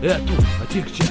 Tu, atik čia.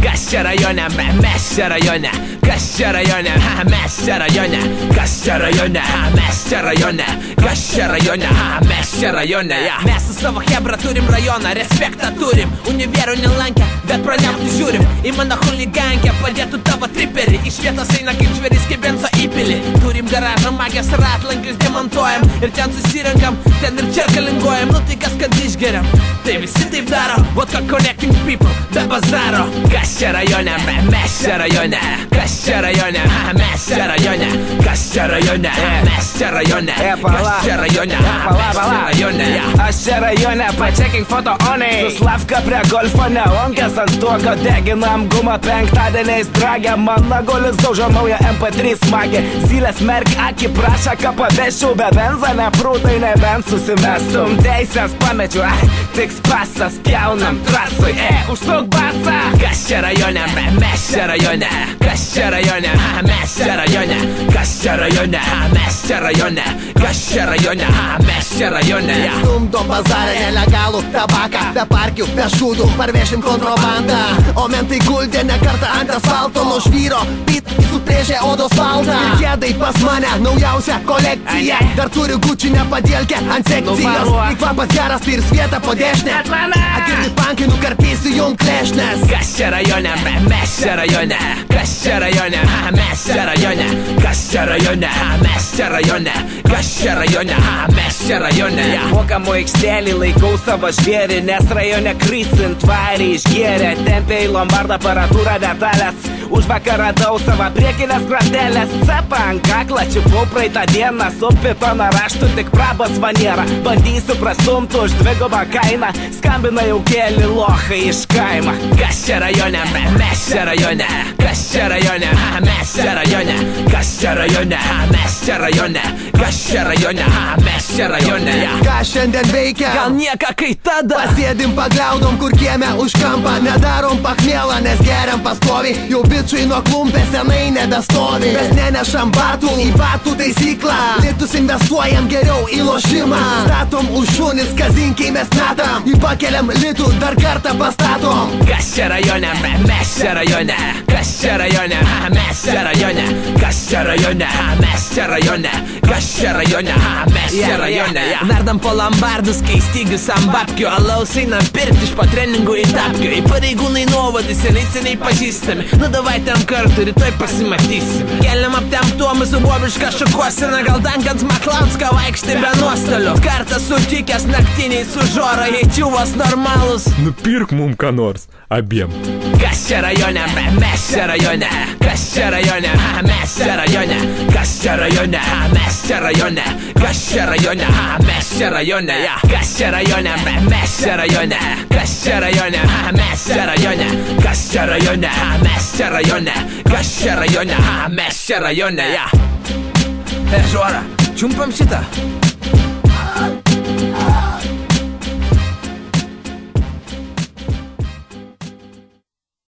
Kas čia rajone, mes čia rajone. Kas čia rajone, mes čia rajone. Kas čia rajone, mes čia rajone. Kas čia rajone, mes čia rajone. Mes su savo hebra turim rajoną, respektą turim. Univerų nelankę, bet pranešti žiūrim. Į mano huligankę padėtų tavo triperį. Iš vietos eina kaip žvėris, kaip benzo įpilį. Turim garažą, magės ratlankius demontuojam. Ir ten susirenkam, ten ir čia kalinguojam. Nu tai kas kad išgeriam, tai visi taip daro. Vodka connecting people, be bazaro. Kas čia rajone, mes čia rajone. Kas čia rajone, mes čia rajone. Kas čia rajone, mes čia rajone. Kas čia rajone, mes čia rajone. Aš čia rajone, pačeking foto onai. Su Slavka prie golfo neonkės ant stuoko deginam gumą penktadieniais dragę. Man nagolis daužo naują MP3 smagę. Zylės merk akį prašą, ką paveščiau be benza. Neprūtai nebent susimestum. Teisės pamečiu, tik spasas pjaunam trasui. Užsuk basą. Kas čia rajone, mes čia rajone. Kas čia rajone, mes čia rajone. Kas čia rajone, mes čia rajone. Kas čia rajone, mes čia rajone. Stumdo bazarą nelegalų tabaką. Be parkių, be šūdų, parvešim kontrabandą. O mentai guldė ne kartą ant asfalto. Nuo žvyro, pit, sutrėžė odos baldą. Ir kėdai pas mane naujausia kolekcija. Dar turi Gucci nepadėlkę ant sekcijos. Į kvapas geras, tai ir svieta po dešinę. Agirdi pankai, nukarpysiu jum klešnės. Kas čia rajone, mes čia rajone. Kas čia rajone, mes čia rajone. Kas čia rajone, mes čia rajone. Kas čia rajone, mes čia rajone. Mokamų aikštelį laikau savo žvėrį, nes rajone krisint varį išgėrė. Tempė į lombardą aparatūrą detalės. Už vakar radau savo priekinės grandelės. Cepą ant kaklą čiupau praeitą dieną. Su pitono raštu tik prabos maniera. Bandysiu prastumti už dvigubą kainą. Skambina jau keli lohai iš kaimą. Kas čia rajone, mes čia rajone. Kas čia rajone, mes čia rajone. Kas čia rajone, mes čia rajone. Kas čia rajone, mes čia rajone. Ką šiandien veikia? Gal nieka kai tada. Pasėdim pagliaudom, kur kieme už kampą. Nedarom pachmėlą, nes geriam pastovi. Jau bičiui nuo klumpės senai nebestovi. Mes nenešam batų į batų taisyklą. Litus investuojam geriau į lošimą. Statom už šunis, kazinkiai mes metam. Į pakeliam litų, dar kartą pastatom. Kas čia rajone, mes čia rajone. Kas čia rajone, mes čia rajone. Kas čia rajone, mes čia rajone. Kas čia rajone, mes čia rajone. Nardam po lombardus, kai stygius ant babkių. Alaus einam pirkti iš po treningų į tapkių. Į pareigūnai nuovadį seniai pažįstami. Nu davai ten kartu, rytoj pasimatysim. Keliam aptemptuo mūsų bobišką šukuosiną. Gal dankant Maklaudską vaikštai be nuostolių. Kartą sutikęs naktiniai su žora, jei čiuvas normalus. Nupirk mum ką nors, abiem. Kas čia rajone, mes čia rajone. Kas čia rajone, mes čia rajone. Kas čia rajone, mes čia rajone. Kas čia rajone, mes čia rajone. Kas čia rajone, mes čia rajone. Kas čia rajone, mes čia rajone. Kas čia rajone, mes čia rajone. Kas čia rajone, mes čia rajone. Žora, čiumpam šitą.